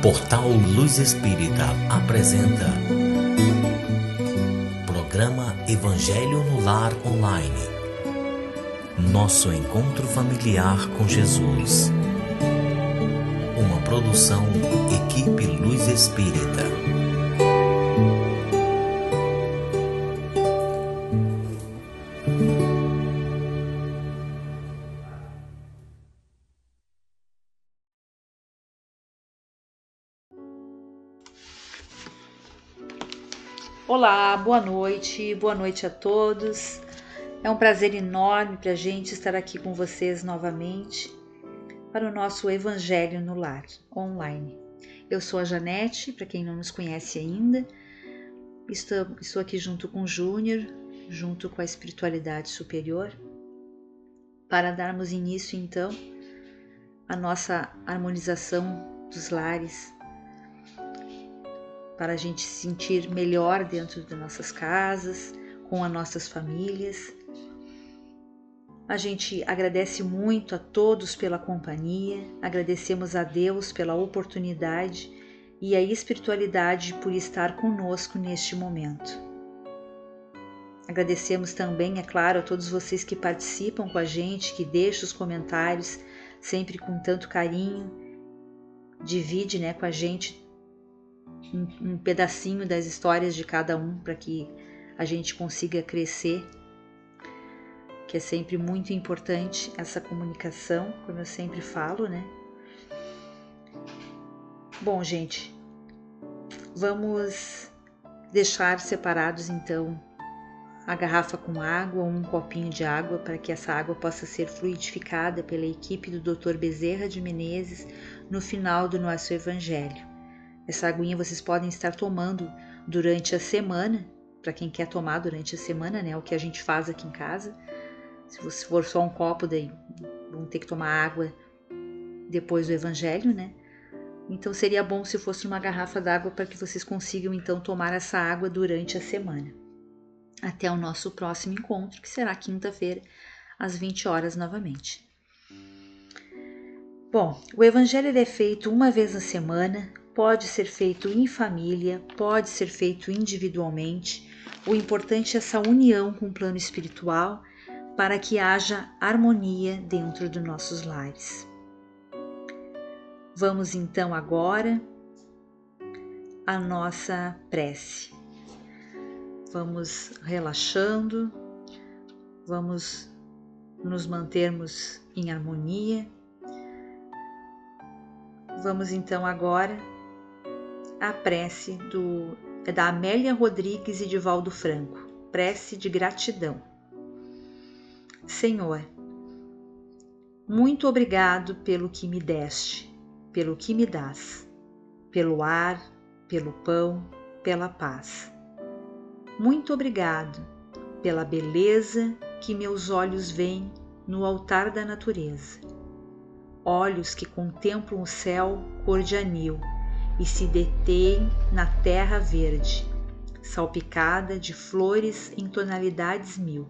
Portal Luz Espírita apresenta Programa Evangelho no Lar Online. Nosso encontro familiar com Jesus. Uma produção Equipe Luz Espírita. Olá, boa noite a todos. É um prazer enorme para a gente estar aqui com vocês novamente para o nosso Evangelho no Lar online. Eu sou a Janete, para quem não nos conhece ainda, estou aqui junto com o Júnior, junto com a espiritualidade superior, para darmos início então à nossa harmonização dos lares, para a gente se sentir melhor dentro das nossas casas, com as nossas famílias. A gente agradece muito a todos pela companhia, agradecemos a Deus pela oportunidade e a espiritualidade por estar conosco neste momento. Agradecemos também, é claro, a todos vocês que participam com a gente, que deixam os comentários sempre com tanto carinho, divide, com a gente um pedacinho das histórias de cada um para que a gente consiga crescer, que é sempre muito importante essa comunicação, como eu sempre falo, Bom, gente, vamos deixar separados então a garrafa com água ou um copinho de água para que essa água possa ser fluidificada pela equipe do Dr. Bezerra de Menezes no final do nosso Evangelho. Essa aguinha vocês podem estar tomando durante a semana, para quem quer tomar durante a semana, o que a gente faz aqui em casa. Se você for só um copo, daí vão ter que tomar água depois do Evangelho, Então seria bom se fosse uma garrafa d'água para que vocês consigam então tomar essa água durante a semana. Até o nosso próximo encontro, que será quinta-feira, às 20 horas novamente. Bom, o Evangelho é feito uma vez na semana, pode ser feito em família, pode ser feito individualmente. O importante é essa união com o plano espiritual para que haja harmonia dentro dos nossos lares. Vamos então agora à nossa prece. Vamos relaxando, vamos nos mantermos em harmonia. Vamos então agora à prece da Amélia Rodrigues e de Valdo Franco, prece de gratidão. Senhor, muito obrigado pelo que me deste, pelo que me dás, pelo ar, pelo pão, pela paz. Muito obrigado pela beleza que meus olhos veem no altar da natureza. Olhos que contemplam o céu cor de anil e se detêm na terra verde, salpicada de flores em tonalidades mil.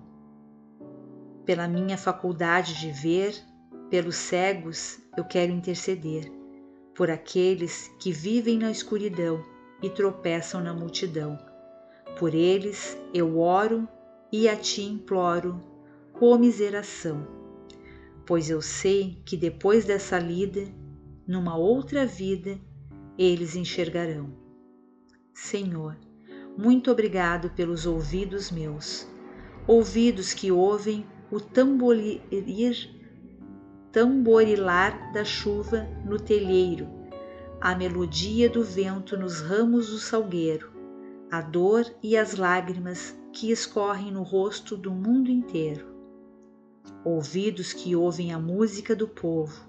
Pela minha faculdade de ver, pelos cegos eu quero interceder, por aqueles que vivem na escuridão e tropeçam na multidão. Por eles eu oro e a ti imploro comiseração, pois eu sei que depois dessa lida, numa outra vida, eles enxergarão. Senhor, muito obrigado pelos ouvidos meus, ouvidos que ouvem o tamborilar da chuva no telheiro, a melodia do vento nos ramos do salgueiro, a dor e as lágrimas que escorrem no rosto do mundo inteiro. Ouvidos que ouvem a música do povo,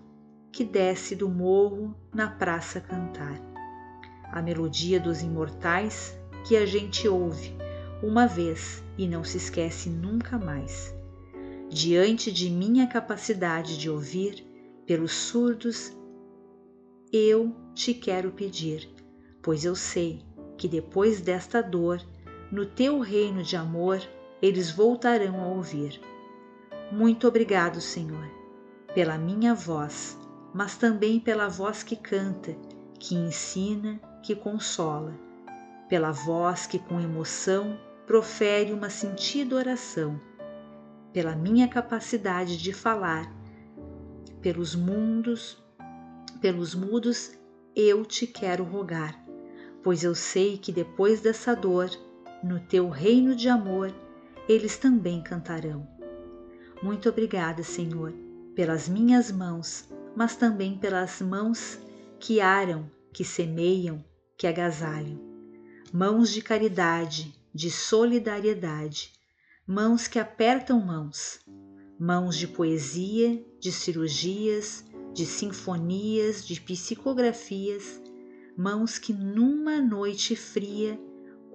que desce do morro na praça cantar. A melodia dos imortais que a gente ouve uma vez e não se esquece nunca mais. Diante de minha capacidade de ouvir, pelos surdos, eu te quero pedir, pois eu sei que depois desta dor, no teu reino de amor, eles voltarão a ouvir. Muito obrigado, Senhor, pela minha voz, mas também pela voz que canta, que ensina, que consola, pela voz que com emoção profere uma sentida oração, pela minha capacidade de falar, pelos mudos eu te quero rogar, pois eu sei que depois dessa dor, no teu reino de amor, eles também cantarão. Muito obrigada, Senhor, pelas minhas mãos, mas também pelas mãos que aram, que semeiam, que agasalham. Mãos de caridade, de solidariedade, mãos que apertam mãos, mãos de poesia, de cirurgias, de sinfonias, de psicografias, mãos que numa noite fria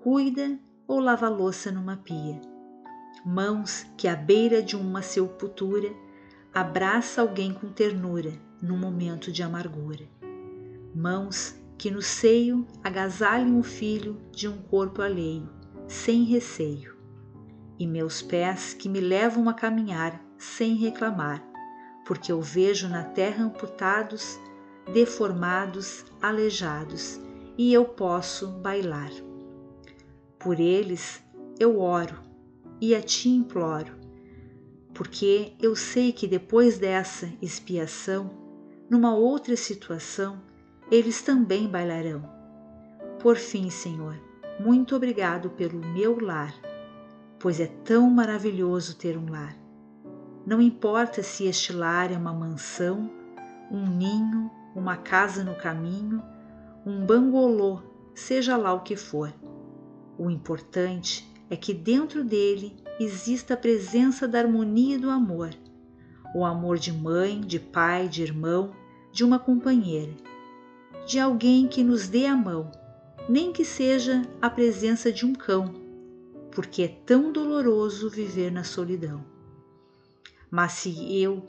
cuida ou lava louça numa pia. Mãos que à beira de uma sepultura abraça alguém com ternura num momento de amargura. Mãos que no seio agasalham o filho de um corpo alheio, sem receio. E meus pés que me levam a caminhar sem reclamar, porque eu vejo na terra amputados, deformados, aleijados, e eu posso bailar. Por eles eu oro e a ti imploro, porque eu sei que depois dessa expiação, numa outra situação, eles também bailarão. Por fim, Senhor, muito obrigado pelo meu lar, pois é tão maravilhoso ter um lar. Não importa se este lar é uma mansão, um ninho, uma casa no caminho, um bangalô, seja lá o que for. O importante é que dentro dele exista a presença da harmonia e do amor, o amor de mãe, de pai, de irmão, de uma companheira, de alguém que nos dê a mão, nem que seja a presença de um cão, porque é tão doloroso viver na solidão. Mas se eu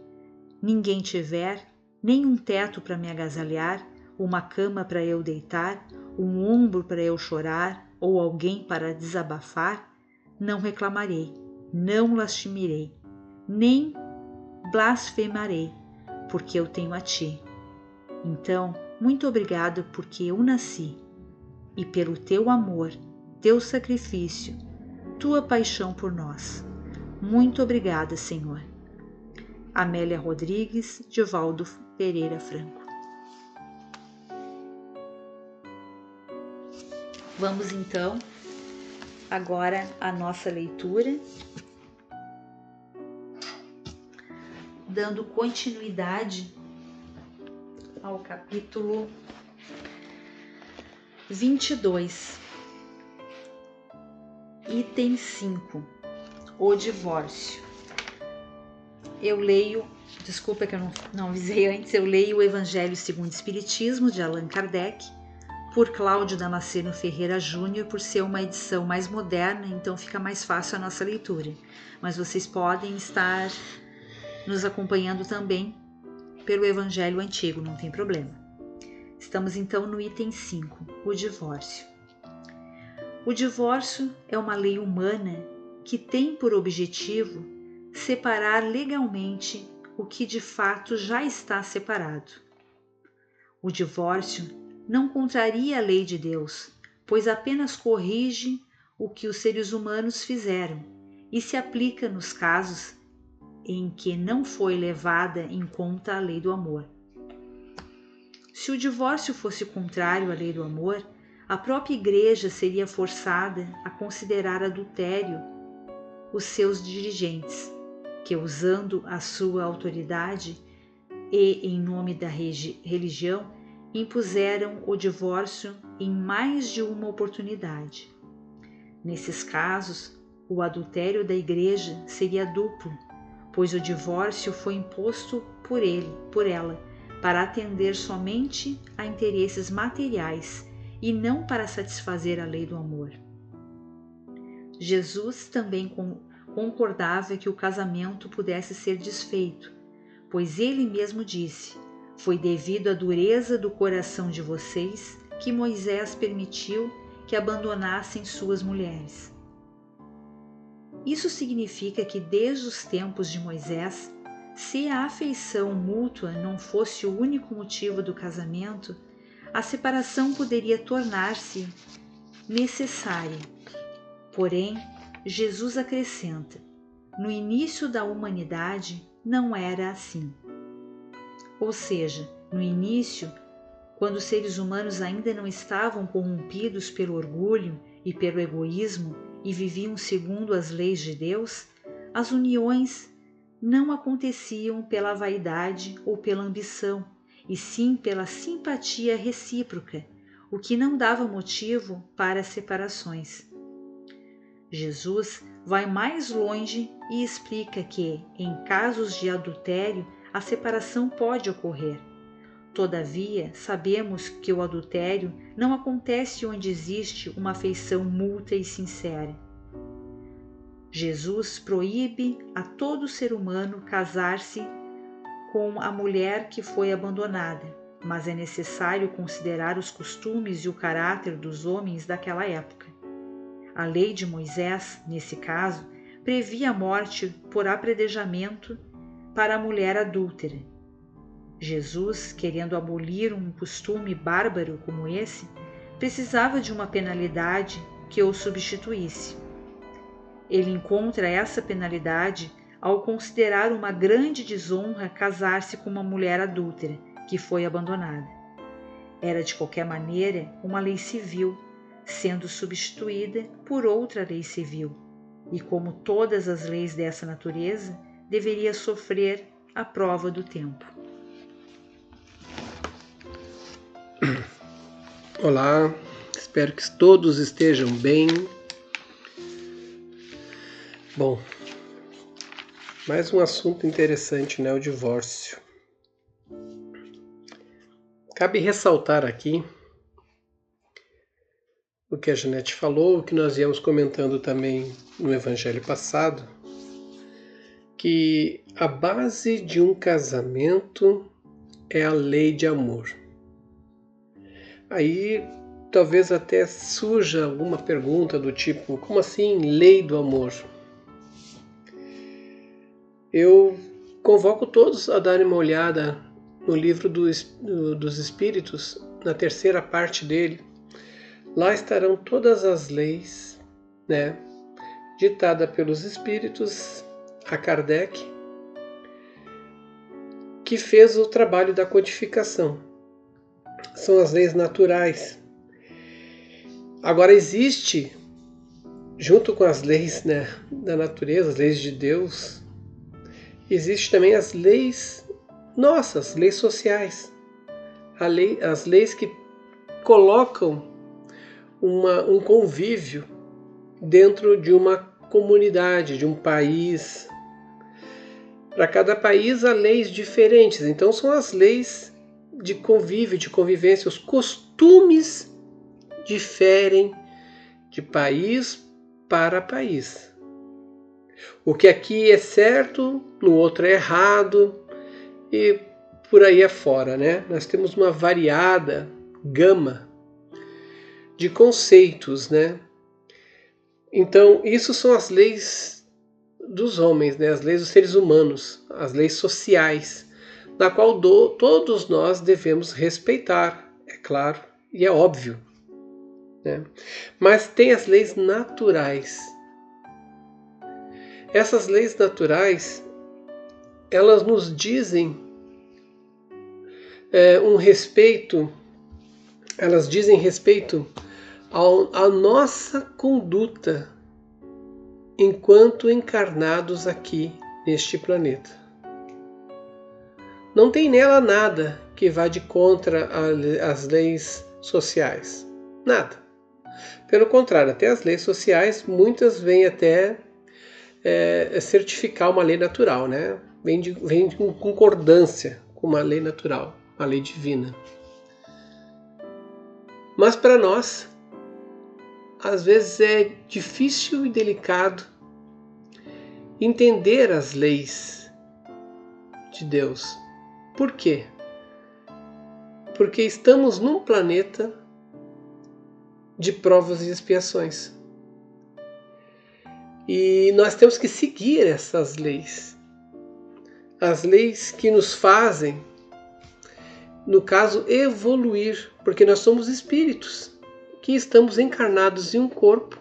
ninguém tiver, nem um teto para me agasalhar, uma cama para eu deitar, um ombro para eu chorar ou alguém para desabafar, não reclamarei, não lastimarei, nem blasfemarei, porque eu tenho a ti. Então, muito obrigado porque eu nasci e pelo teu amor, teu sacrifício, tua paixão por nós. Muito obrigada, Senhor. Amélia Rodrigues, Divaldo Pereira Franco. Vamos então agora à nossa leitura, dando continuidade ao capítulo 22, item 5, o divórcio. Eu leio, desculpa que eu não avisei antes, eu leio o Evangelho segundo o Espiritismo, de Allan Kardec, por Cláudio Damasceno Ferreira Júnior, por ser uma edição mais moderna, então fica mais fácil a nossa leitura. Mas vocês podem estar nos acompanhando também pelo Evangelho Antigo, não tem problema. Estamos então no item 5, o divórcio. O divórcio é uma lei humana que tem por objetivo separar legalmente o que de fato já está separado. O divórcio não contraria a lei de Deus, pois apenas corrige o que os seres humanos fizeram e se aplica nos casos em que não foi levada em conta a lei do amor. Se o divórcio fosse contrário à lei do amor, a própria Igreja seria forçada a considerar adultério os seus dirigentes, que, usando a sua autoridade e em nome da religião, impuseram o divórcio em mais de uma oportunidade. Nesses casos, o adultério da Igreja seria duplo, pois o divórcio foi imposto por ela, para atender somente a interesses materiais e não para satisfazer a lei do amor. Jesus também concordava que o casamento pudesse ser desfeito, pois ele mesmo disse: foi devido à dureza do coração de vocês que Moisés permitiu que abandonassem suas mulheres. Isso significa que desde os tempos de Moisés, se a afeição mútua não fosse o único motivo do casamento, a separação poderia tornar-se necessária. Porém, Jesus acrescenta: no início da humanidade não era assim. Ou seja, no início, quando os seres humanos ainda não estavam corrompidos pelo orgulho e pelo egoísmo e viviam segundo as leis de Deus, as uniões não aconteciam pela vaidade ou pela ambição, e sim pela simpatia recíproca, o que não dava motivo para separações. Jesus vai mais longe e explica que, em casos de adultério, a separação pode ocorrer. Todavia, sabemos que o adultério não acontece onde existe uma afeição mútua e sincera. Jesus proíbe a todo ser humano casar-se com a mulher que foi abandonada, mas é necessário considerar os costumes e o caráter dos homens daquela época. A lei de Moisés, nesse caso, previa a morte por apredejamento para a mulher adúltera. Jesus, querendo abolir um costume bárbaro como esse, precisava de uma penalidade que o substituísse. Ele encontra essa penalidade ao considerar uma grande desonra casar-se com uma mulher adúltera que foi abandonada. Era, de qualquer maneira, uma lei civil, sendo substituída por outra lei civil, e como todas as leis dessa natureza, deveria sofrer a prova do tempo. Olá, espero que todos estejam bem. Bom, mais um assunto interessante, né? O divórcio. Cabe ressaltar aqui o que a Janete falou, o que nós íamos comentando também no evangelho passado, que a base de um casamento é a lei de amor. Aí talvez até surja alguma pergunta do tipo: como assim lei do amor? Eu convoco todos a darem uma olhada no livro dos Espíritos, na terceira parte dele. Lá estarão todas as leis, né, ditada pelos Espíritos a Kardec, que fez o trabalho da codificação. São as leis naturais. Agora existe, junto com as leis, né, da natureza, as leis de Deus, existe também as leis nossas, leis sociais. As leis que colocam um convívio dentro de uma comunidade, de um país. Para cada país há leis diferentes, então são as leis de convívio, de convivência. Os costumes diferem de país para país. O que aqui é certo, no outro é errado, e por aí afora, né? Nós temos uma variada gama de conceitos, né? Então, isso são as leis dos homens, né? As leis dos seres humanos, as leis sociais, na qual todos nós devemos respeitar, é claro, e é óbvio, né? Mas tem as leis naturais. Essas leis naturais, elas nos dizem um respeito, elas dizem respeito à nossa conduta enquanto encarnados aqui neste planeta. Não tem nela nada que vá de contra as leis sociais. Nada. Pelo contrário, até as leis sociais, muitas vêm até certificar uma lei natural, né? Vem de concordância com uma lei natural, uma lei divina. Mas para nós, às vezes é difícil e delicado entender as leis de Deus. Por quê? Porque estamos num planeta de provas e expiações. E nós temos que seguir essas leis. As leis que nos fazem no caso, evoluir, porque nós somos espíritos que estamos encarnados em um corpo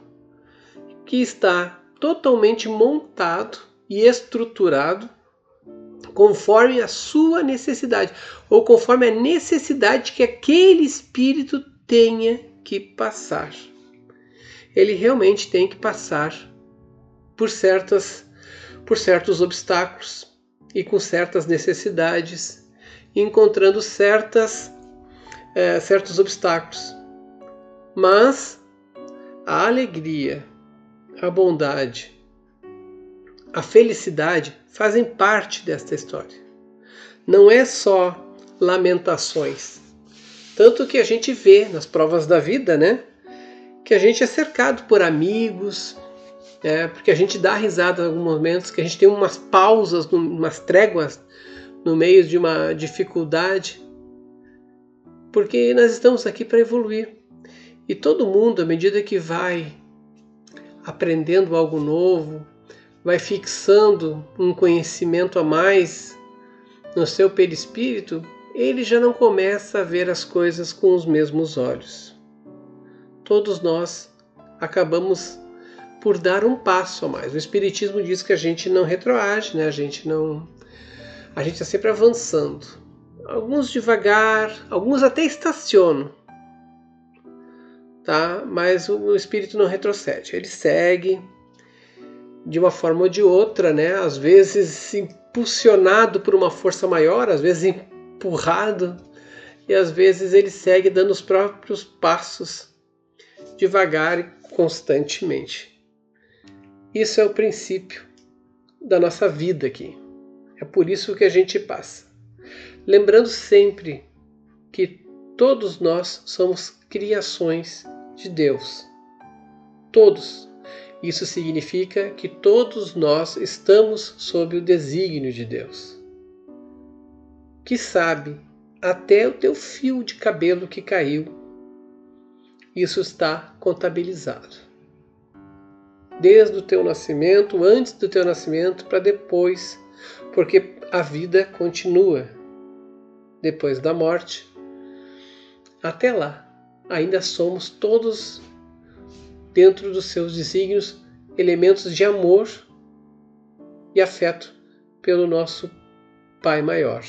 que está totalmente montado e estruturado conforme a sua necessidade, ou conforme a necessidade que aquele espírito tenha que passar. Ele realmente tem que passar por certos obstáculos e com certas necessidades, encontrando certos obstáculos. Mas a alegria, a bondade, a felicidade fazem parte desta história. Não é só lamentações. Tanto que a gente vê nas provas da vida, né, que a gente é cercado por amigos, porque a gente dá risada em alguns momentos, que a gente tem umas pausas, umas tréguas no meio de uma dificuldade, porque nós estamos aqui para evoluir. E todo mundo, à medida que vai aprendendo algo novo, vai fixando um conhecimento a mais no seu perispírito, ele já não começa a ver as coisas com os mesmos olhos. Todos nós acabamos por dar um passo a mais. O Espiritismo diz que a gente não retroage, né? A gente está sempre avançando. Alguns devagar, alguns até estacionam, tá? Mas o espírito não retrocede, ele segue de uma forma ou de outra, né? Às vezes impulsionado por uma força maior, às vezes empurrado, e às vezes ele segue dando os próprios passos devagar e constantemente. Isso é o princípio da nossa vida aqui. É por isso que a gente passa. Lembrando sempre que todos nós somos criações de Deus. Todos. Isso significa que todos nós estamos sob o desígnio de Deus, que sabe até o teu fio de cabelo que caiu. Isso está contabilizado. Desde o teu nascimento, antes do teu nascimento, para depois, porque a vida continua depois da morte. Até lá, ainda somos todos, dentro dos seus desígnios, elementos de amor e afeto pelo nosso Pai maior,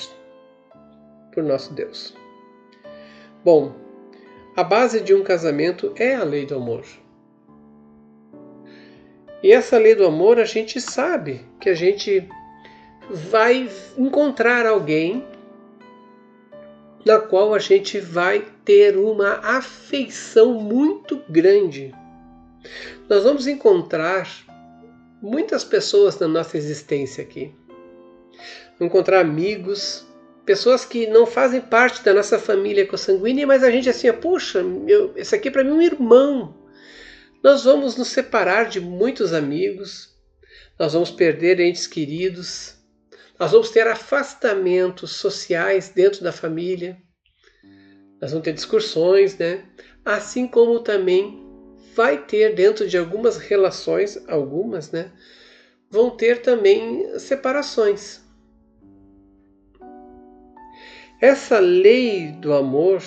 por nosso Deus. Bom, a base de um casamento é a lei do amor. E essa lei do amor, a gente sabe que a gente vai encontrar alguém na qual a gente vai ter uma afeição muito grande. Nós vamos encontrar muitas pessoas na nossa existência aqui. Vamos encontrar amigos, pessoas que não fazem parte da nossa família consanguínea, mas a gente assim, puxa, esse aqui para mim é um irmão. Nós vamos nos separar de muitos amigos, nós vamos perder entes queridos, nós vamos ter afastamentos sociais dentro da família, nós vamos ter discussões, né? Assim como também vai ter dentro de algumas relações, algumas, né? Vão ter também separações. Essa lei do amor,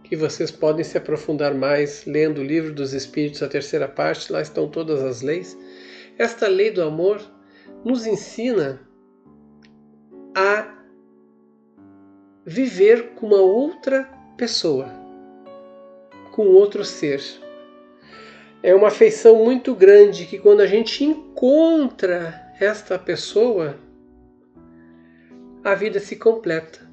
que vocês podem se aprofundar mais lendo o Livro dos Espíritos, a terceira parte, lá estão todas as leis. Esta lei do amor nos ensina a viver com uma outra pessoa, com outro ser. É uma afeição muito grande que quando a gente encontra esta pessoa, a vida se completa.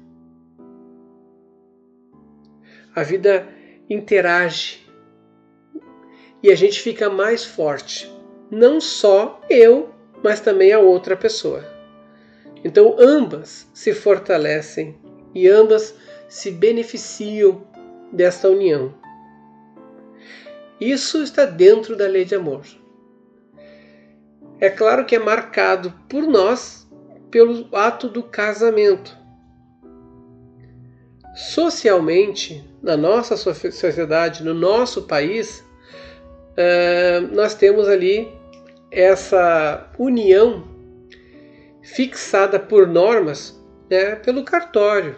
A vida interage e a gente fica mais forte. Não só eu, mas também a outra pessoa. Então ambas se fortalecem e ambas se beneficiam desta união. Isso está dentro da lei de amor. É claro que é marcado por nós pelo ato do casamento. Socialmente, na nossa sociedade, no nosso país, nós temos ali essa união fixada por normas né, pelo cartório,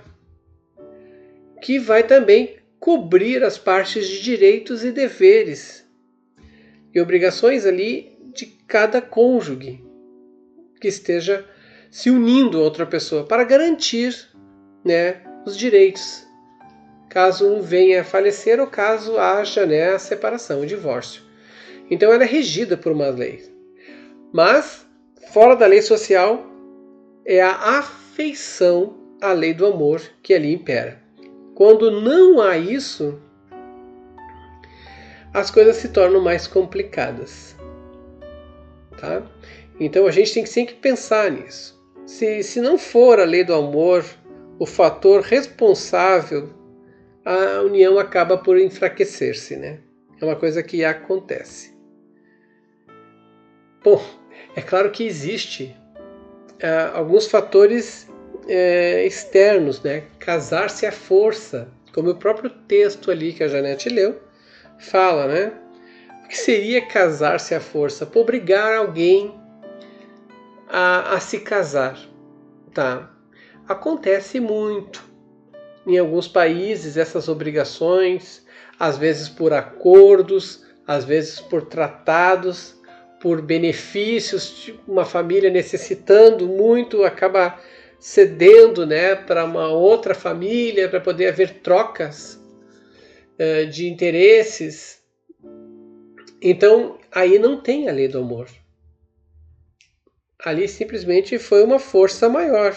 que vai também cobrir as partes de direitos e deveres e obrigações ali de cada cônjuge que esteja se unindo a outra pessoa para garantir, né, os direitos, caso um venha a falecer ou caso haja, né, a separação, o divórcio. Então ela é regida por uma lei. Mas, fora da lei social, é a afeição à lei do amor que ali impera. Quando não há isso, as coisas se tornam mais complicadas. Tá? Então a gente tem que sempre pensar nisso. Se não for a lei do amor o fator responsável, a união acaba por enfraquecer-se, né? É uma coisa que acontece. Bom, é claro que existe alguns fatores externos, né? Casar-se à força, como o próprio texto ali que a Janete leu fala, né? O que seria casar-se à força? Por obrigar alguém a se casar, tá? Acontece muito. Em alguns países, essas obrigações, às vezes por acordos, às vezes por tratados, por benefícios, uma família necessitando muito, acaba cedendo, né, para uma outra família, para poder haver trocas de interesses. Então, aí não tem a lei do amor. Ali simplesmente foi uma força maior.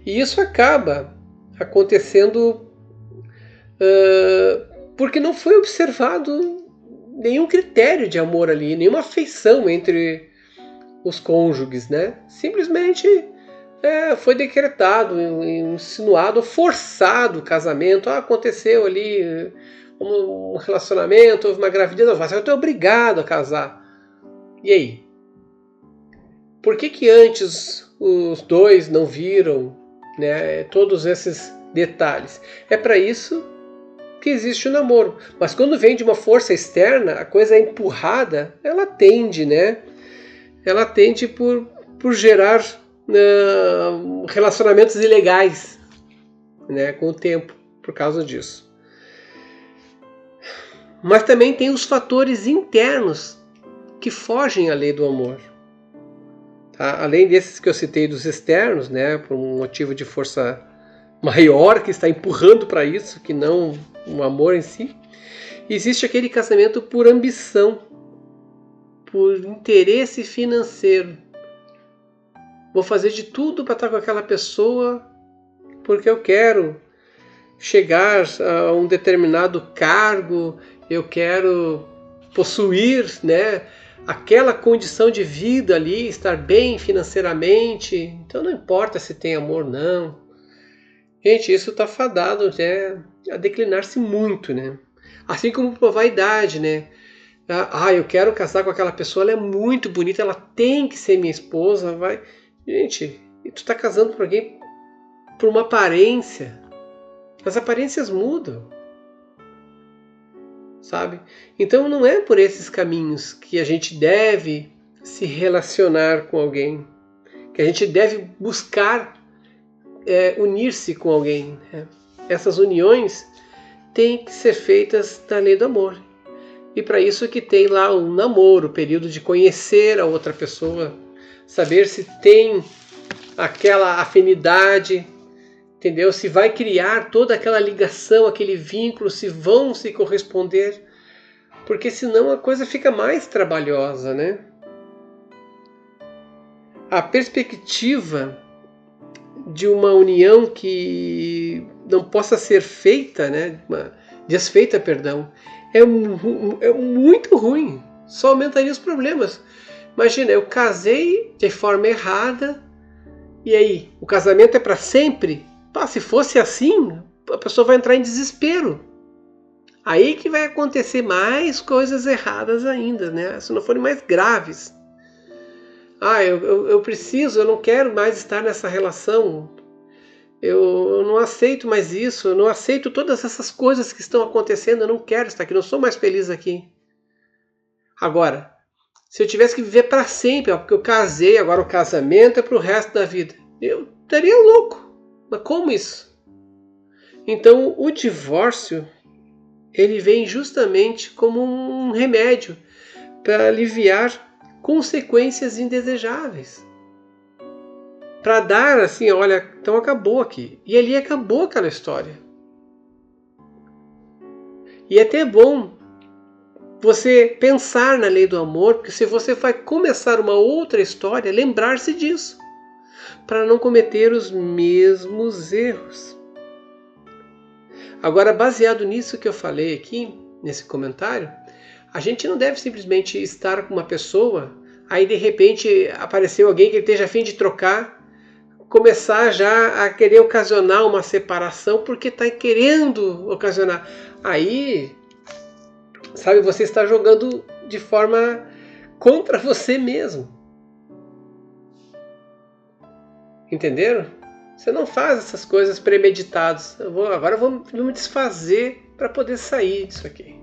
E isso acaba acontecendo porque não foi observado nenhum critério de amor ali, nenhuma afeição entre os cônjuges, né? Simplesmente foi decretado, insinuado, forçado o casamento. Aconteceu ali um relacionamento, houve uma gravidez, eu estou obrigado a casar. E aí? Por que antes os dois não viram, né, todos esses detalhes? É para isso que existe o namoro. Mas quando vem de uma força externa, a coisa é empurrada, ela tende, né? Ela tende por gerar relacionamentos ilegais, né, com o tempo, por causa disso. Mas também tem os fatores internos que fogem à lei do amor. Tá? Além desses que eu citei dos externos, né, por um motivo de força maior que está empurrando para isso, que não um amor em si, existe aquele casamento por ambição, por interesse financeiro. Vou fazer de tudo para estar com aquela pessoa porque eu quero chegar a um determinado cargo, eu quero possuir, né, aquela condição de vida ali, estar bem financeiramente. Então não importa se tem amor, não. Gente, isso está fadado, né, a declinar-se muito, né? Assim como a vaidade, né? Eu quero casar com aquela pessoa, ela é muito bonita, ela tem que ser minha esposa. Vai, gente, e tu está casando com alguém por uma aparência. As aparências mudam, sabe? Então não é por esses caminhos que a gente deve se relacionar com alguém, que a gente deve buscar unir-se com alguém. Né? Essas uniões têm que ser feitas na lei do amor. E para isso que tem lá um namoro, o período de conhecer a outra pessoa, saber se tem aquela afinidade, entendeu? Se vai criar toda aquela ligação, aquele vínculo, se vão se corresponder, porque senão a coisa fica mais trabalhosa, né? A perspectiva de uma união que não possa ser feita, né? Desfeita, perdão, é muito ruim. Só aumentaria os problemas. Imagina, eu casei de forma errada e aí, o casamento é para sempre? Se fosse assim, a pessoa vai entrar em desespero. Aí que vai acontecer mais coisas erradas ainda, né? Se não forem mais graves. Eu não quero mais estar nessa relação. Eu não aceito mais isso, eu não aceito todas essas coisas que estão acontecendo, eu não quero estar aqui, não sou mais feliz aqui. Agora, se eu tivesse que viver para sempre, porque eu casei, agora o casamento é para o resto da vida, eu estaria louco. Mas como isso? Então, o divórcio, ele vem justamente como um remédio para aliviar consequências indesejáveis. Para dar assim, olha, então acabou aqui. E ali acabou aquela história. E é até bom você pensar na lei do amor, porque se você vai começar uma outra história, lembrar-se disso, para não cometer os mesmos erros. Agora, baseado nisso que eu falei aqui, nesse comentário, a gente não deve simplesmente estar com uma pessoa, aí de repente apareceu alguém que ele esteja a fim de trocar, começar já a querer ocasionar uma separação porque está querendo ocasionar. Aí, sabe, você está jogando de forma contra você mesmo. Entenderam? Você não faz essas coisas premeditadas. Agora eu vou me desfazer para poder sair disso aqui.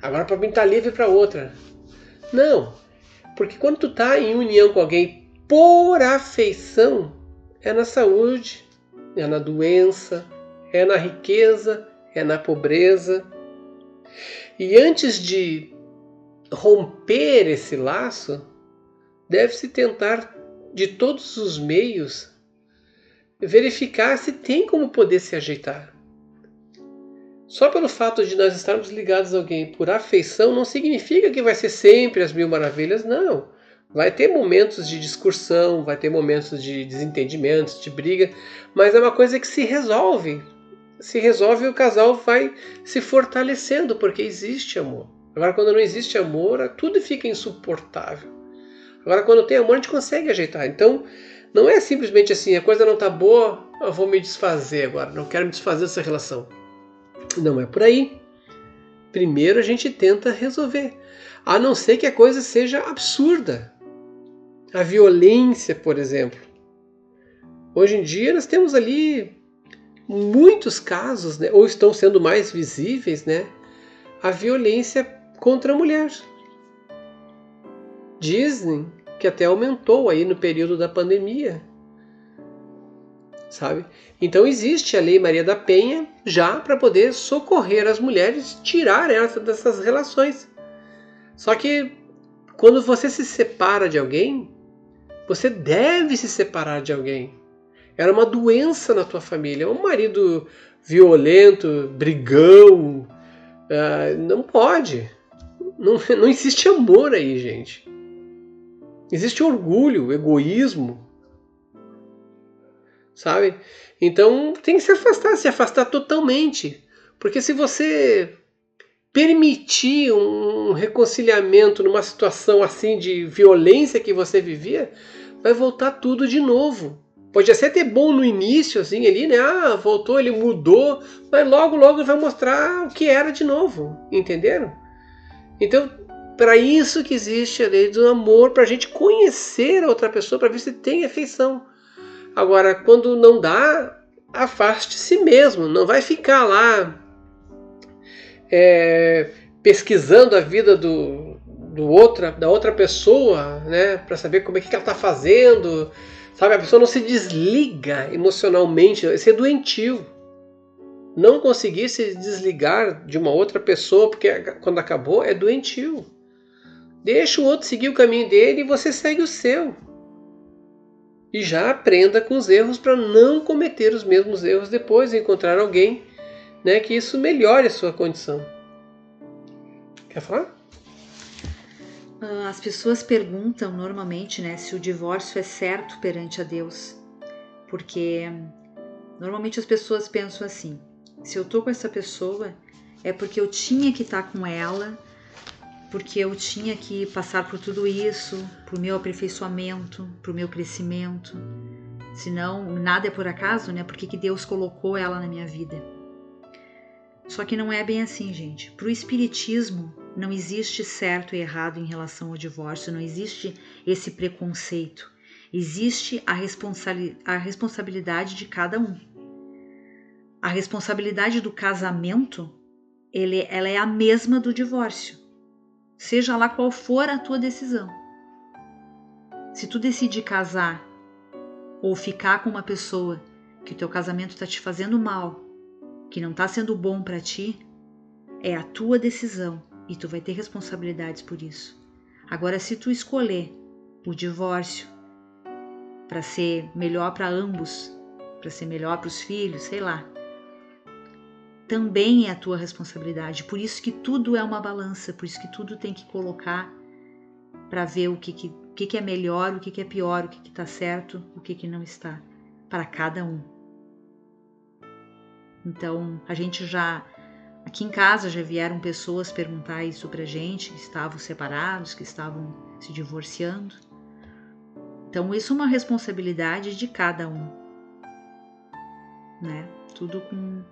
Agora para mim estar livre para outra. Não, porque quando tu está em união com alguém por afeição, é na saúde, é na doença, é na riqueza, é na pobreza. E antes de romper esse laço, deve-se tentar de todos os meios verificar se tem como poder se ajeitar. Só pelo fato de nós estarmos ligados a alguém por afeição não significa que vai ser sempre as mil maravilhas, não. Vai ter momentos de discussão, vai ter momentos de desentendimentos, de briga, mas é uma coisa que se resolve. Se resolve e o casal vai se fortalecendo, porque existe amor. Agora, quando não existe amor, tudo fica insuportável. Agora, quando tem amor, a gente consegue ajeitar. Então, não é simplesmente assim, a coisa não está boa, eu vou me desfazer agora, não quero me desfazer dessa relação. Não é por aí. Primeiro a gente tenta resolver. A não ser que a coisa seja absurda. A violência, por exemplo. Hoje em dia nós temos ali muitos casos, né, ou estão sendo mais visíveis, né, a violência contra a mulher. Dizem que até aumentou aí no período da pandemia. Sabe? Então existe a Lei Maria da Penha já para poder socorrer as mulheres, tirar elas dessas relações. Só que quando você se separa de alguém, você deve se separar de alguém. Era uma doença na tua família. Um marido violento, brigão, não pode. Não existe amor aí, gente. Existe orgulho, egoísmo. Sabe? Então tem que se afastar totalmente. Porque se você permitir um reconciliamento numa situação assim de violência que você vivia, vai voltar tudo de novo. Pode até ser bom no início, assim, ali, né? Ah, voltou, ele mudou, mas logo vai mostrar o que era de novo. Entenderam? Então, para isso que existe a lei do amor, para a gente conhecer a outra pessoa, para ver se tem afeição. Agora, quando não dá, afaste-se mesmo. Não vai ficar lá pesquisando a vida da outra pessoa, né, para saber como é que ela está fazendo. Sabe? A pessoa não se desliga emocionalmente. Isso é doentio. Não conseguir se desligar de uma outra pessoa porque quando acabou é doentio. Deixa o outro seguir o caminho dele e você segue o seu. E já aprenda com os erros para não cometer os mesmos erros depois e encontrar alguém, né, que isso melhore a sua condição. Quer falar? As pessoas perguntam normalmente, né, se o divórcio é certo perante a Deus. Porque normalmente as pessoas pensam assim: se eu tô com essa pessoa é porque eu tinha que estar com ela, porque eu tinha que passar por tudo isso, pro meu aperfeiçoamento, pro meu crescimento. Senão, nada é por acaso, né? Por que Deus colocou ela na minha vida? Só que não é bem assim, gente. Pro Espiritismo, não existe certo e errado em relação ao divórcio, não existe esse preconceito. Existe a responsabilidade de cada um. A responsabilidade do casamento, ela é a mesma do divórcio. Seja lá qual for a tua decisão. Se tu decidir casar ou ficar com uma pessoa que o teu casamento está te fazendo mal, que não está sendo bom para ti, é a tua decisão e tu vai ter responsabilidades por isso. Agora, se tu escolher o divórcio para ser melhor para ambos, para ser melhor para os filhos, sei lá, também é a tua responsabilidade. Por isso que tudo é uma balança, por isso que tudo tem que colocar para ver o que é melhor, o que é pior, o que está certo, o que não está, para cada um. Então, a gente aqui em casa já vieram pessoas perguntar isso pra gente, que estavam separados, que estavam se divorciando. Então, isso é uma responsabilidade de cada um, né? Tudo com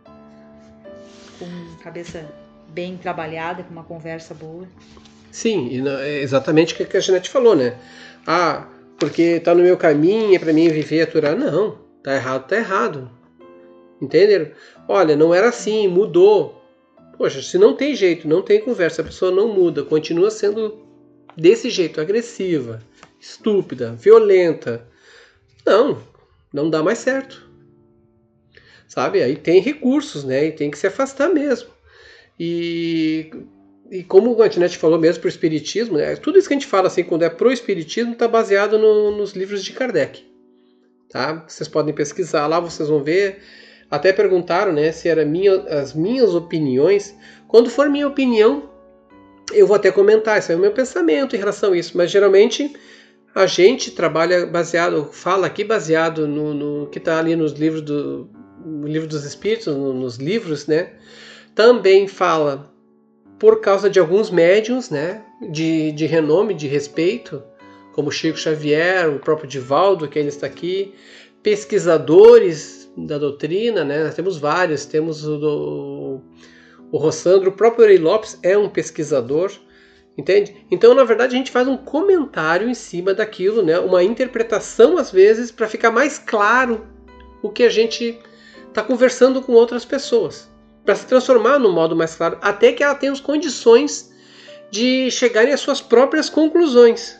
cabeça bem trabalhada, com uma conversa boa. Sim, e é exatamente o que a Janete falou, né? Ah, porque tá no meu caminho, é pra mim viver e aturar. Não, tá errado. Entenderam? Olha, não era assim, mudou. Poxa, se não tem jeito, não tem conversa, a pessoa não muda, continua sendo desse jeito, agressiva, estúpida, violenta. Não dá mais certo. Sabe? Aí tem recursos, né? E tem que se afastar mesmo. E como a Janete falou mesmo pro espiritismo, né? Tudo isso que a gente fala assim, quando é pro espiritismo, está baseado nos livros de Kardec. Tá? Vocês podem pesquisar lá, vocês vão ver. Até perguntaram, né, se era as minhas opiniões. Quando for minha opinião, eu vou até comentar, esse é o meu pensamento em relação a isso. Mas geralmente a gente fala aqui baseado no que está ali nos livros no livro dos Espíritos, nos livros, né? Também fala por causa de alguns médiuns, né, de renome, de respeito, como Chico Xavier, o próprio Divaldo, que ainda está aqui, pesquisadores da doutrina, né? Nós temos vários, temos o Rossandro, o próprio Eurei Lopes é um pesquisador, entende? Então, na verdade, a gente faz um comentário em cima daquilo, né? Uma interpretação, às vezes, para ficar mais claro o que a gente está conversando com outras pessoas, para se transformar no modo mais claro, até que ela tenha as condições de chegarem às suas próprias conclusões.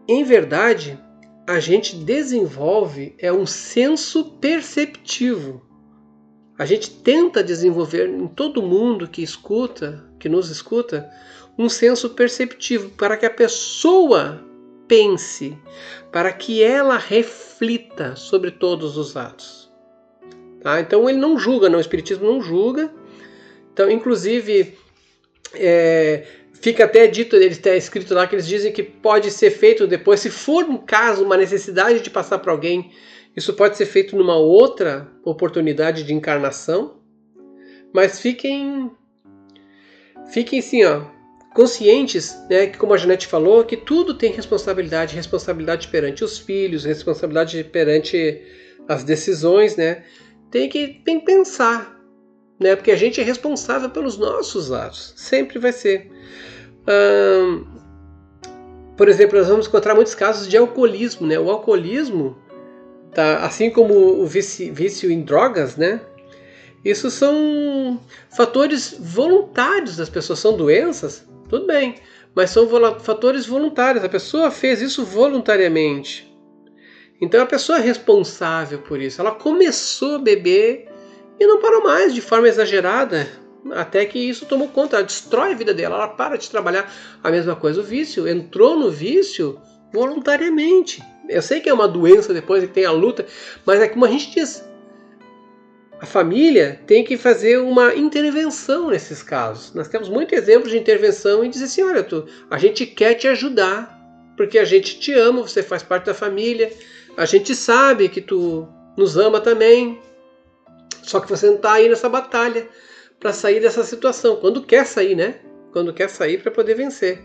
Em verdade, a gente desenvolve um senso perceptivo. A gente tenta desenvolver em todo mundo que nos escuta, um senso perceptivo para que a pessoa pense, para que ela reflita sobre todos os atos. Tá? Então ele não julga, o Espiritismo não julga. Então, inclusive, fica até dito, está escrito lá que eles dizem que pode ser feito depois, se for um caso, uma necessidade de passar para alguém, isso pode ser feito numa outra oportunidade de encarnação. Mas fiquem assim, conscientes, né, que como a Janete falou, que tudo tem responsabilidade perante os filhos, responsabilidade perante as decisões, né? Tem que pensar, né? Porque a gente é responsável pelos nossos atos, sempre vai ser. Por exemplo, nós vamos encontrar muitos casos de alcoolismo, né? O alcoolismo, tá, assim como o vício em drogas, né? Isso são fatores voluntários das pessoas, são doenças, tudo bem, mas são fatores voluntários, a pessoa fez isso voluntariamente. Então a pessoa é responsável por isso, ela começou a beber e não parou mais de forma exagerada, até que isso tomou conta, ela destrói a vida dela, ela para de trabalhar. A mesma coisa o vício, entrou no vício voluntariamente. Eu sei que é uma doença depois que tem a luta, mas é como a gente diz, a família tem que fazer uma intervenção nesses casos. Nós temos muitos exemplos de intervenção e dizer assim, olha, a gente quer te ajudar, porque a gente te ama, você faz parte da família, a gente sabe que tu nos ama também, só que você não está aí nessa batalha para sair dessa situação. Quando quer sair, né? Quando quer sair para poder vencer.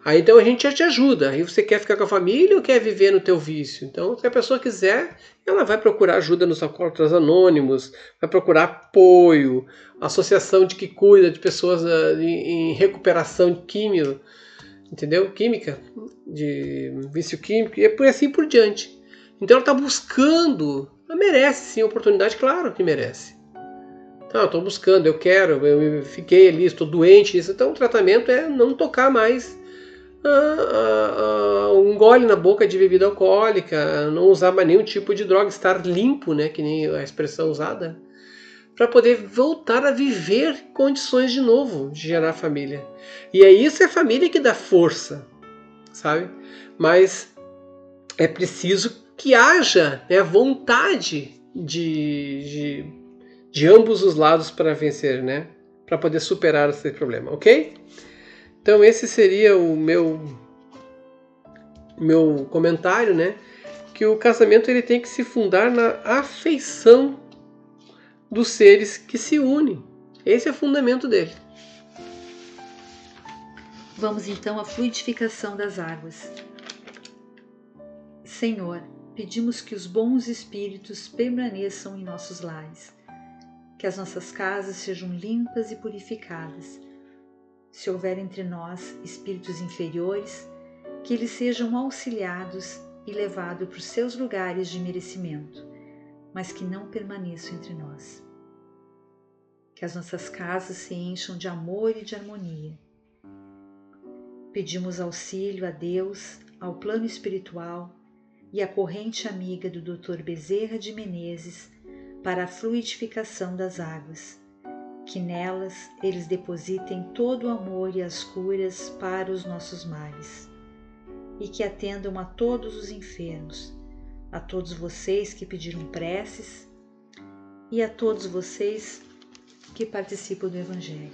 Aí então a gente já te ajuda. Aí você quer ficar com a família ou quer viver no teu vício? Então, se a pessoa quiser, ela vai procurar ajuda nos Alcoólatras Anônimos, vai procurar apoio, associação de que cuida de pessoas em recuperação de químio, entendeu? Química, de vício químico, e por assim por diante. Então ela está buscando, ela merece sim a oportunidade, claro que merece. Então, eu estou buscando, eu quero, eu fiquei ali, estou doente, isso. Então o tratamento é não tocar mais um gole na boca de bebida alcoólica, não usar mais nenhum tipo de droga, estar limpo, né, que nem a expressão usada, para poder voltar a viver condições de novo, de gerar família. E é isso, é família que dá força, sabe? Mas é preciso que haja, né, vontade de ambos os lados para vencer, né? Para poder superar esse problema, ok? Então esse seria o meu comentário, né? Que o casamento ele tem que se fundar na afeição dos seres que se unem. Esse é o fundamento dele. Vamos então à fluidificação das águas. Senhor, pedimos que os bons espíritos permaneçam em nossos lares, que as nossas casas sejam limpas e purificadas. Se houver entre nós espíritos inferiores, que eles sejam auxiliados e levados para os seus lugares de merecimento, mas que não permaneçam entre nós. Que as nossas casas se encham de amor e de harmonia. Pedimos auxílio a Deus, ao plano espiritual e à corrente amiga do Dr. Bezerra de Menezes para a fluidificação das águas, que nelas eles depositem todo o amor e as curas para os nossos males, e que atendam a todos os enfermos, a todos vocês que pediram preces e a todos vocês que participam do Evangelho.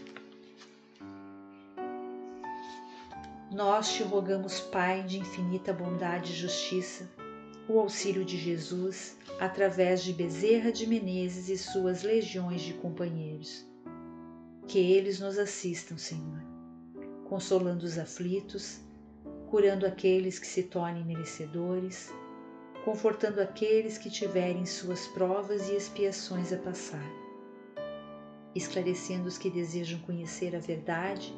Nós te rogamos, Pai de infinita bondade e justiça, o auxílio de Jesus através de Bezerra de Menezes e suas legiões de companheiros. Que eles nos assistam, Senhor, consolando os aflitos, curando aqueles que se tornem merecedores, confortando aqueles que tiverem suas provas e expiações a passar, esclarecendo os que desejam conhecer a verdade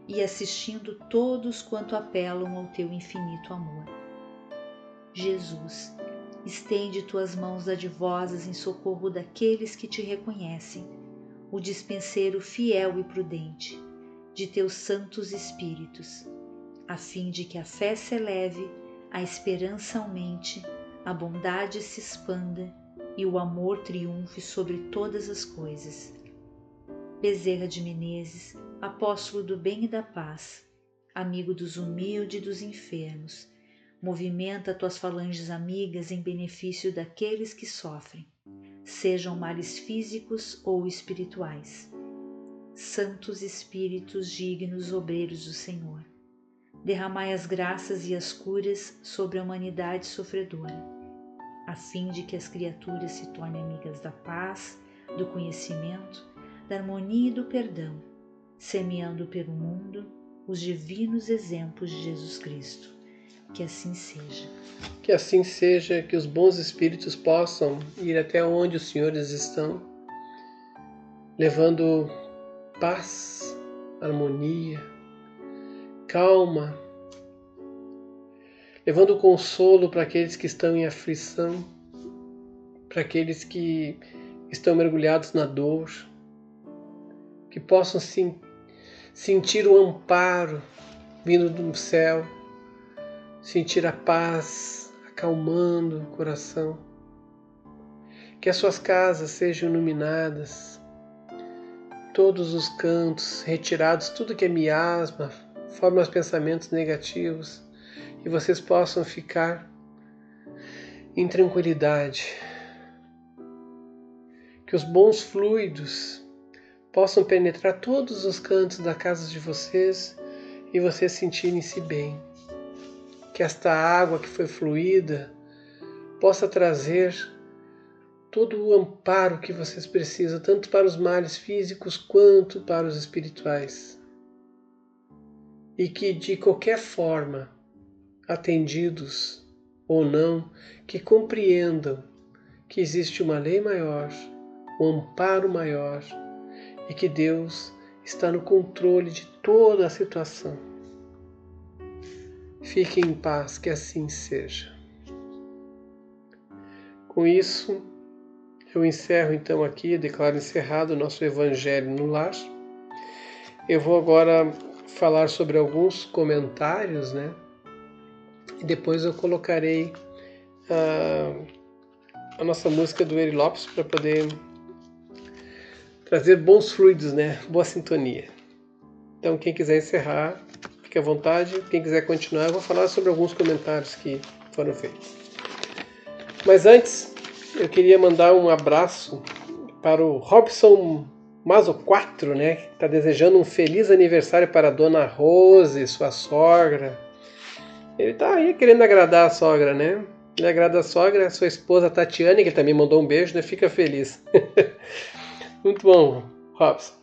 e assistindo todos quanto apelam ao teu infinito amor. Jesus, estende tuas mãos dadivosas em socorro daqueles que te reconhecem, o dispenseiro fiel e prudente de teus santos espíritos, a fim de que a fé se eleve, a esperança aumente, a bondade se expanda e o amor triunfe sobre todas as coisas. Bezerra de Menezes, apóstolo do bem e da paz, amigo dos humildes e dos enfermos, movimenta tuas falanges amigas em benefício daqueles que sofrem, sejam males físicos ou espirituais. Santos Espíritos dignos obreiros do Senhor, derramai as graças e as curas sobre a humanidade sofredora, a fim de que as criaturas se tornem amigas da paz, do conhecimento, da harmonia e do perdão, semeando pelo mundo os divinos exemplos de Jesus Cristo. Que assim seja. Que assim seja, que os bons espíritos possam ir até onde os senhores estão, levando paz, harmonia, calma, levando consolo para aqueles que estão em aflição, para aqueles que estão mergulhados na dor, que possam sentir o amparo vindo do céu, sentir a paz acalmando o coração, que as suas casas sejam iluminadas, todos os cantos retirados, tudo que é miasma, forma os pensamentos negativos, e vocês possam ficar em tranquilidade, que os bons fluidos possam penetrar todos os cantos da casa de vocês e vocês sentirem-se bem. Que esta água que foi fluída possa trazer todo o amparo que vocês precisam, tanto para os males físicos quanto para os espirituais. E que de qualquer forma, atendidos ou não, que compreendam que existe uma lei maior, um amparo maior, e que Deus está no controle de toda a situação. Fiquem em paz, que assim seja. Com isso, eu encerro então aqui, declaro encerrado o nosso Evangelho no Lar. Eu vou agora falar sobre alguns comentários, né? E depois eu colocarei a nossa música do Eri Lopes para poder trazer bons fluidos, né? Boa sintonia. Então, quem quiser encerrar, fique à vontade. Quem quiser continuar, eu vou falar sobre alguns comentários que foram feitos. Mas antes, eu queria mandar um abraço para o Robson Mazo 4, né? Que está desejando um feliz aniversário para a Dona Rose, sua sogra. Ele está aí querendo agradar a sogra, né? Ele agrada a sogra, sua esposa Tatiane, que também mandou um beijo, né? Fica feliz. Muito bom, Robson.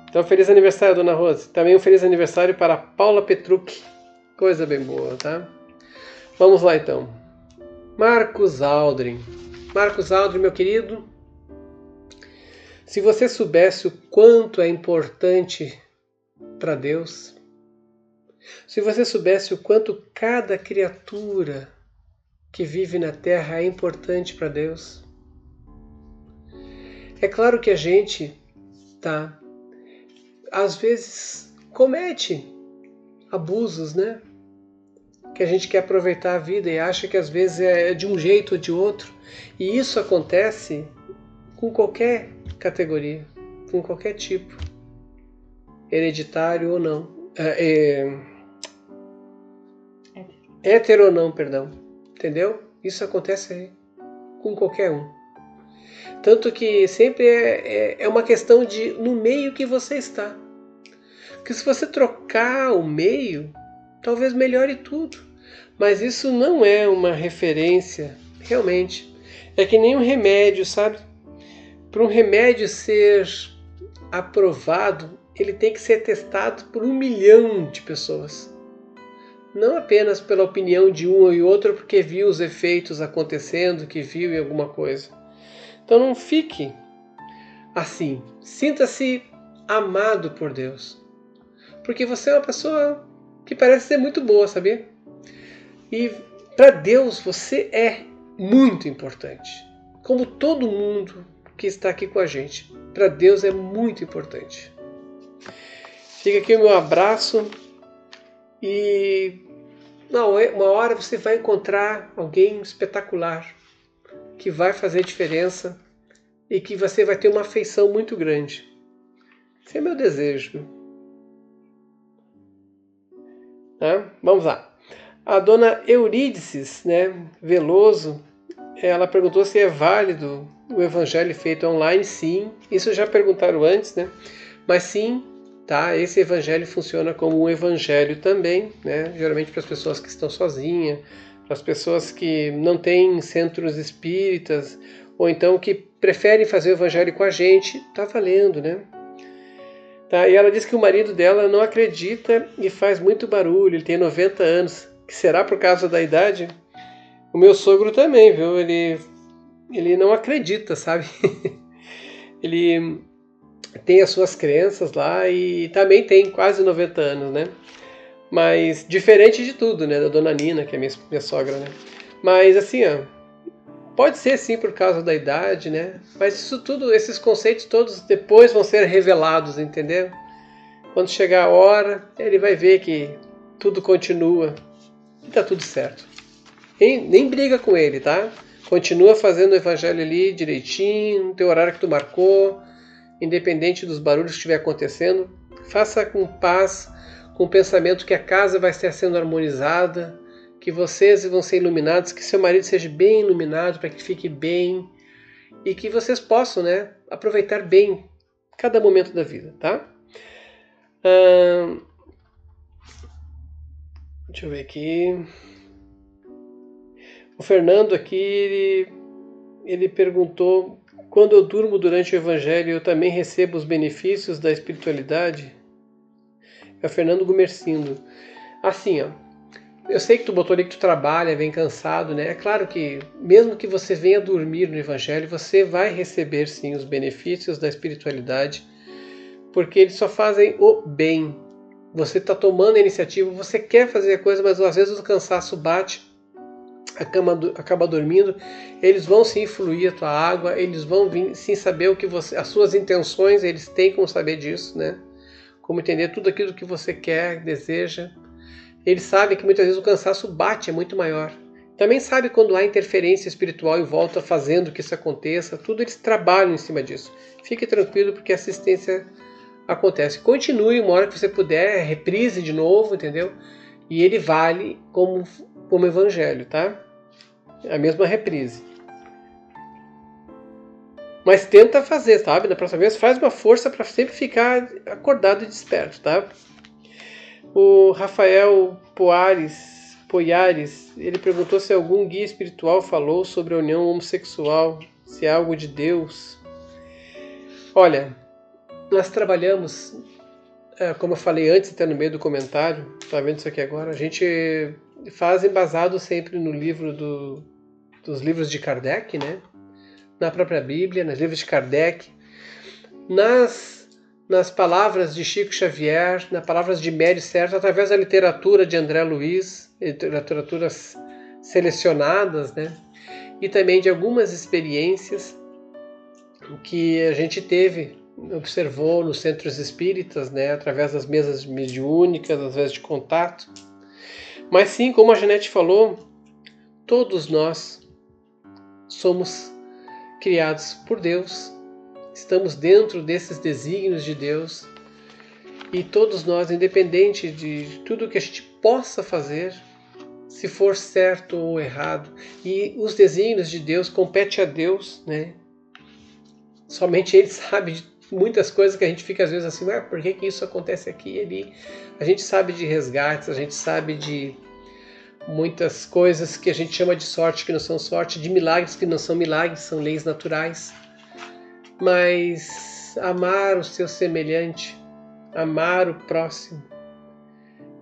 Então, feliz aniversário, Dona Rose. Também um feliz aniversário para a Paula Petrucci. Coisa bem boa, tá? Vamos lá, então. Marcos Aldrin. Marcos Aldrin, meu querido, se você soubesse o quanto é importante para Deus, se você soubesse o quanto cada criatura que vive na Terra é importante para Deus. É claro que a gente, às vezes comete abusos, né? Que a gente quer aproveitar a vida e acha que às vezes é de um jeito ou de outro. E isso acontece com qualquer categoria, com qualquer tipo, hereditário ou não. Hétero ou não, perdão. Entendeu? Isso acontece com qualquer um. Tanto que sempre é uma questão de no meio que você está. Porque se você trocar o meio, talvez melhore tudo. Mas isso não é uma referência, realmente. É que nem um remédio, sabe? Para um remédio ser aprovado, ele tem que ser testado por 1 milhão de pessoas. Não apenas pela opinião de um ou outro, porque viu os efeitos acontecendo, que viu em alguma coisa. Então não fique assim. Sinta-se amado por Deus. Porque você é uma pessoa que parece ser muito boa, sabia? E para Deus você é muito importante. Como todo mundo que está aqui com a gente. Para Deus é muito importante. Fica aqui o meu abraço. E uma hora você vai encontrar alguém espetacular que vai fazer diferença e que você vai ter uma afeição muito grande. Esse é meu desejo. Vamos lá. A dona Eurídices, né, Veloso, ela perguntou se é válido o evangelho feito online. Sim, isso já perguntaram antes, né? Mas sim, esse evangelho funciona como um evangelho também, né? Geralmente para as pessoas que estão sozinhas, para as pessoas que não têm centros espíritas, ou então que preferem fazer o evangelho com a gente, tá valendo, né? E ela diz que o marido dela não acredita e faz muito barulho, ele tem 90 anos, que será por causa da idade? O meu sogro também, viu? Ele não acredita, sabe? Ele tem as suas crenças lá e também tem quase 90 anos, né? Mas diferente de tudo, né? Da dona Nina, que é minha sogra, né? Mas assim, pode ser sim por causa da idade, né? Mas isso tudo, esses conceitos todos depois vão ser revelados, entendeu? Quando chegar a hora, ele vai ver que tudo continua e tá tudo certo. Nem briga com ele, tá? Continua fazendo o evangelho ali direitinho, no teu horário que tu marcou, independente dos barulhos que estiver acontecendo. Faça com paz, com o pensamento que a casa vai estar sendo harmonizada, que vocês vão ser iluminados, que seu marido seja bem iluminado para que fique bem e que vocês possam, né, aproveitar bem cada momento da vida, tá? Deixa eu ver aqui. O Fernando aqui, ele perguntou: quando eu durmo durante o Evangelho, eu também recebo os benefícios da espiritualidade? É o Fernando Gumercindo. Assim, eu sei que tu botou ali que tu trabalha, vem cansado, né? É claro que, mesmo que você venha dormir no Evangelho, você vai receber sim os benefícios da espiritualidade, porque eles só fazem o bem. Você está tomando a iniciativa, você quer fazer a coisa, mas às vezes o cansaço bate, acaba dormindo. Eles vão sim fluir a tua água, eles vão vir sim saber o que as suas intenções, eles têm como saber disso, né? como entender tudo aquilo que você quer, deseja. Eles sabem que muitas vezes o cansaço bate, é muito maior. Também sabe quando há interferência espiritual em volta fazendo que isso aconteça. Tudo eles trabalham em cima disso. Fique tranquilo porque a assistência acontece. Continue uma hora que você puder, reprise de novo, entendeu? E ele vale como evangelho, tá? É a mesma reprise. Mas tenta fazer, sabe? Na próxima vez faz uma força para sempre ficar acordado e desperto, tá? O Rafael Poiares, ele perguntou se algum guia espiritual falou sobre a união homossexual, se é algo de Deus. Olha, nós trabalhamos, como eu falei antes, até no meio do comentário, tá vendo isso aqui agora? A gente faz embasado sempre no livro dos livros de Kardec, né? Na própria Bíblia, nos livros de Kardec, nas palavras de Chico Xavier, nas palavras de Mério Certo, através da literatura de André Luiz, literaturas selecionadas, né? E também de algumas experiências que a gente observou nos centros espíritas, né? Através das mesas mediúnicas, através de contato. Mas sim, como a Janete falou, todos nós somos criados por Deus, estamos dentro desses desígnios de Deus e todos nós, independente de tudo que a gente possa fazer, se for certo ou errado, e os desígnios de Deus compete a Deus, né? Somente Ele sabe de muitas coisas que a gente fica às vezes assim, por que isso acontece aqui e ali? A gente sabe de resgates, a gente sabe de muitas coisas que a gente chama de sorte que não são sorte, de milagres que não são milagres, são leis naturais. Mas amar o seu semelhante, amar o próximo,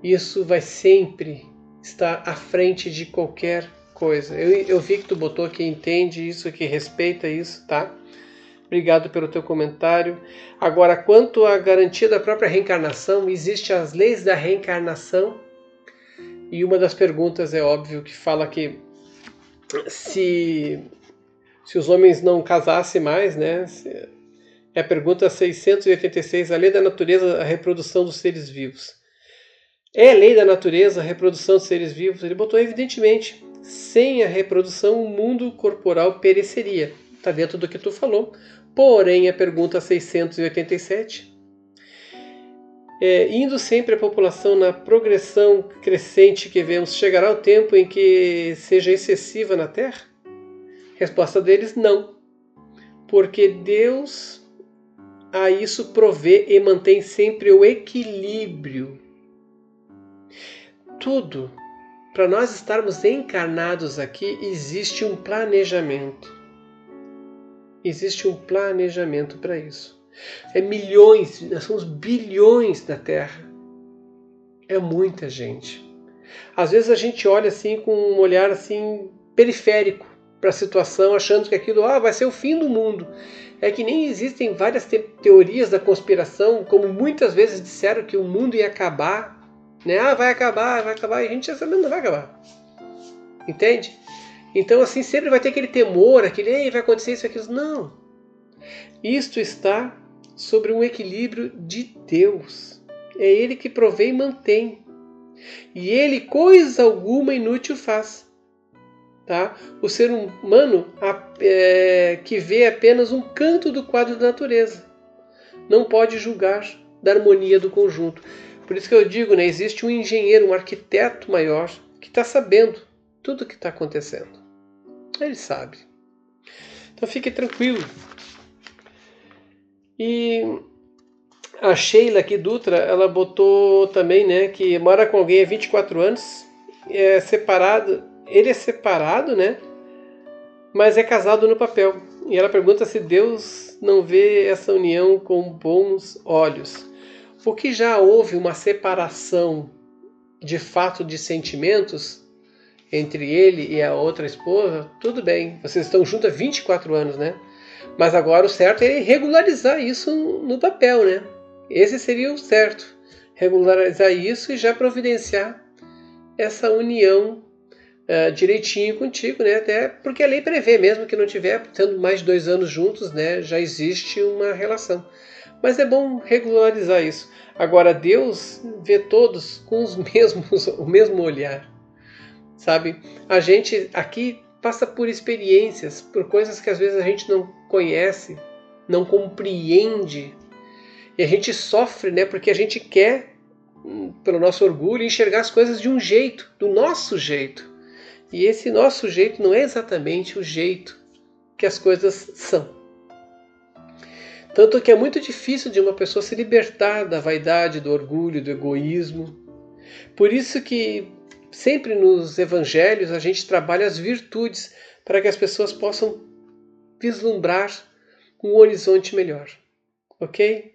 isso vai sempre estar à frente de qualquer coisa. Eu vi que tu botou que entende isso, que respeita isso, tá? Obrigado pelo teu comentário. Agora, quanto à garantia da própria reencarnação, existem as leis da reencarnação. E uma das perguntas é óbvio que fala que se os homens não casassem mais, né? É a pergunta 686, a lei da natureza, a reprodução dos seres vivos. É a lei da natureza, a reprodução dos seres vivos? Ele botou evidentemente, sem a reprodução o mundo corporal pereceria. Está dentro do que tu falou. Porém, a pergunta 687... indo sempre a população na progressão crescente que vemos, chegará o tempo em que seja excessiva na Terra? Resposta deles, não. Porque Deus a isso provê e mantém sempre o equilíbrio. Tudo, para nós estarmos encarnados aqui, existe um planejamento. Existe um planejamento para isso. É milhões, nós somos bilhões na Terra. É muita gente. Às vezes a gente olha assim com um olhar assim periférico para a situação, achando que aquilo vai ser o fim do mundo. É que nem existem várias teorias da conspiração, como muitas vezes disseram que o mundo ia acabar, né? Vai acabar, e a gente já sabe que não vai acabar. Entende? Então assim sempre vai ter aquele temor, aquele vai acontecer isso, aquilo. Não. Isto está sobre um equilíbrio de Deus. É Ele que provê e mantém. E Ele coisa alguma inútil faz. Tá? O ser humano que vê apenas um canto do quadro da natureza. Não pode julgar da harmonia do conjunto. Por isso que eu digo, né, existe um engenheiro, um arquiteto maior que está sabendo tudo o que está acontecendo. Ele sabe. Então fique tranquilo. E a Sheila aqui, Dutra, ela botou também, né, que mora com alguém há 24 anos, é separado, ele é separado, né, mas é casado no papel. E ela pergunta se Deus não vê essa união com bons olhos. Porque já houve uma separação de fato de sentimentos entre ele e a outra esposa, tudo bem, vocês estão juntos há 24 anos, né? Mas agora o certo é regularizar isso no papel, né? Esse seria o certo. Regularizar isso e já providenciar essa união direitinho contigo, né? Até porque a lei prevê, mesmo que não tiver, tendo mais de 2 anos juntos, né? Já existe uma relação. Mas é bom regularizar isso. Agora, Deus vê todos com o mesmo olhar, sabe? A gente aqui passa por experiências, por coisas que às vezes a gente não conhece, não compreende. E a gente sofre, né? Porque a gente quer, pelo nosso orgulho, enxergar as coisas de um jeito, do nosso jeito. E esse nosso jeito não é exatamente o jeito que as coisas são. Tanto que é muito difícil de uma pessoa se libertar da vaidade, do orgulho, do egoísmo. Por isso que sempre nos evangelhos a gente trabalha as virtudes para que as pessoas possam vislumbrar um horizonte melhor. Ok?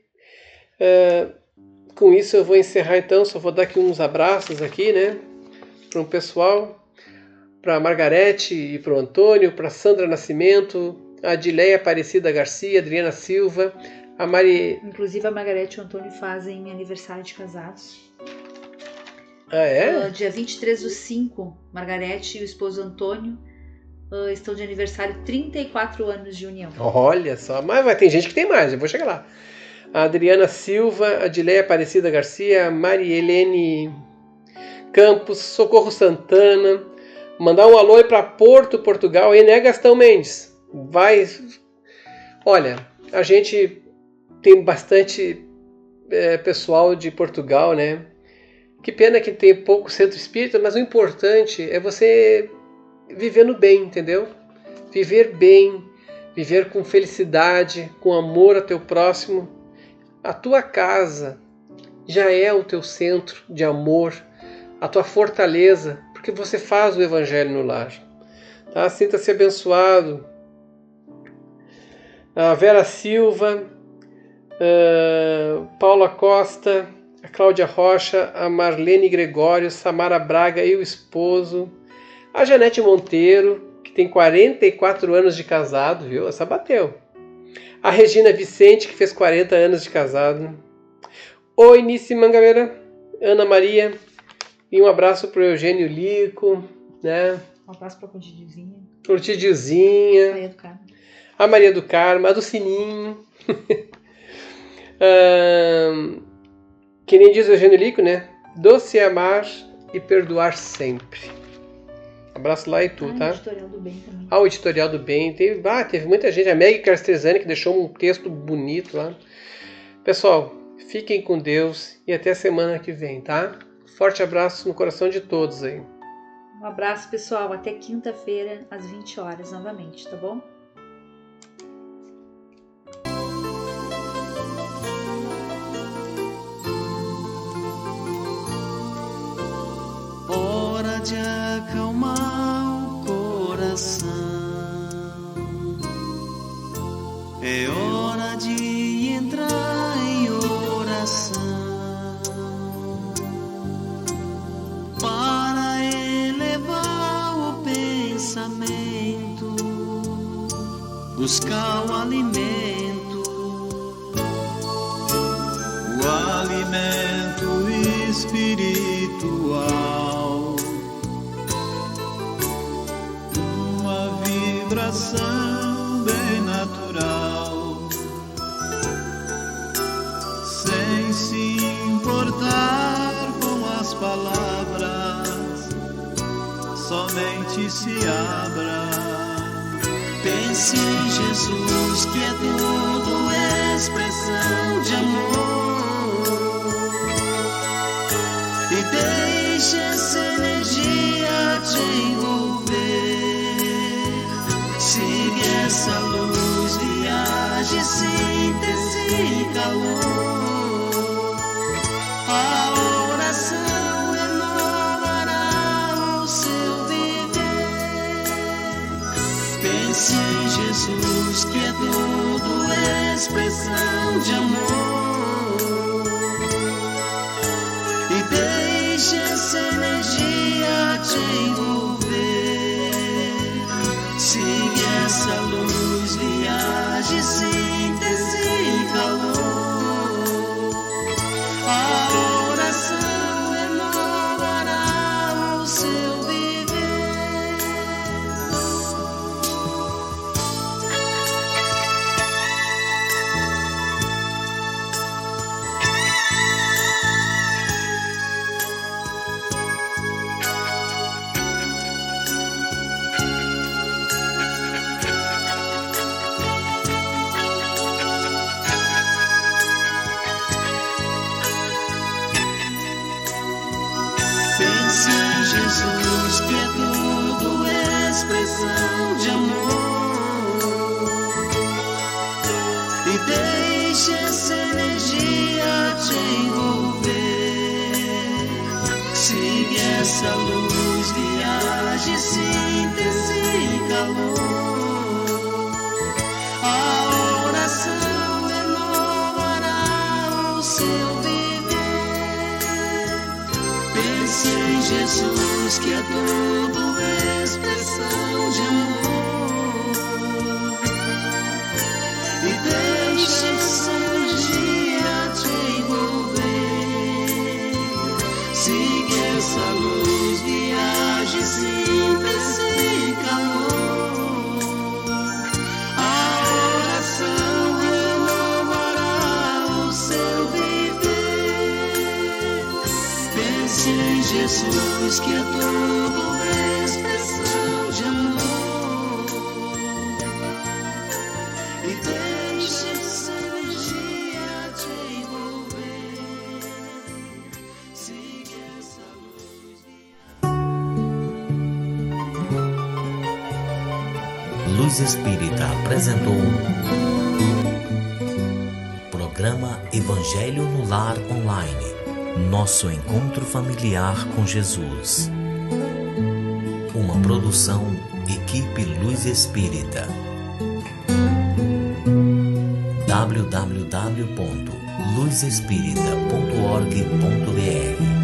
Com isso eu vou encerrar então, só vou dar aqui uns abraços aqui, né? Para o pessoal, para a Margarete e para o Antônio, para a Sandra Nascimento, a Adileia Aparecida Garcia, Adriana Silva, a Mari... Inclusive a Margarete e o Antônio fazem aniversário de casados. Ah, é? Dia 23/5, Margarete e o esposo Antônio estão de aniversário, 34 anos de união. Olha só, mas tem gente que tem mais, eu vou chegar lá. A Adriana Silva, a Adileia Aparecida Garcia, a Marielene Campos, Socorro Santana, mandar um alô para Porto, Portugal, e né, Gastão Mendes? Vai. Olha, a gente tem bastante pessoal de Portugal, né? Que pena que tem pouco centro espírita, mas o importante é você viver no bem, entendeu? Viver bem, viver com felicidade, com amor ao teu próximo. A tua casa já é o teu centro de amor, a tua fortaleza, porque você faz o evangelho no lar. Tá? Sinta-se abençoado. A Vera Silva, Paula Costa, a Cláudia Rocha, a Marlene Gregório, Samara Braga e o esposo, a Janete Monteiro, que tem 44 anos de casado, viu? Essa bateu. A Regina Vicente, que fez 40 anos de casado. Oi, Nice Mangabeira, Ana Maria, e um abraço para o Eugênio Lico, né? Um abraço para a Cotidiozinha. Cotidiozinha. A Maria do Carmo, a do Sininho. Que nem diz o Eugênio Lico, né? Doce amar e perdoar sempre. Abraço lá e tu, tá? O Editorial do Bem também. O Editorial do Bem. Teve muita gente. A Meg Carstresani que deixou um texto bonito lá. Pessoal, fiquem com Deus e até a semana que vem, tá? Forte abraço no coração de todos aí. Um abraço, pessoal. Até quinta-feira, às 20 horas, novamente, tá bom? Hora de acalmar o coração, é hora de entrar em oração, para elevar o pensamento, buscar o alimento espiritual, uma vibração bem natural, sem se importar com as palavras, somente se abra. Pense em Jesus, que é tudo expressão de amor. E deixe essa energia te envolver. Siga essa luz, viaje, síntese e calor. A oração renovará o seu viver. Pense em Jesus, que é tudo expressão de amor. Deixe essa energia te envolver. Siga essa luz, viaje, síntese e calor. A oração renovará o seu viver. expressão de amor. E deixe essa energia te envolver. Siga essa luz, viaje, síntese e calor. A oração renovará o seu viver. Pense em Jesus, que é tudo expressão de amor. E deixe essa energia te envolver. Siga essa luz, viaje, síntese e calor. A oração renovará o seu viver. Pense em Jesus, que é tudo expressão de amor. E deixe essa energia te envolver. Siga essa luz. Luz Espírita apresentou Programa Evangelho no Lar Online. Nosso encontro familiar com Jesus. Uma produção Equipe Luz Espírita. www.luzespírita.org.br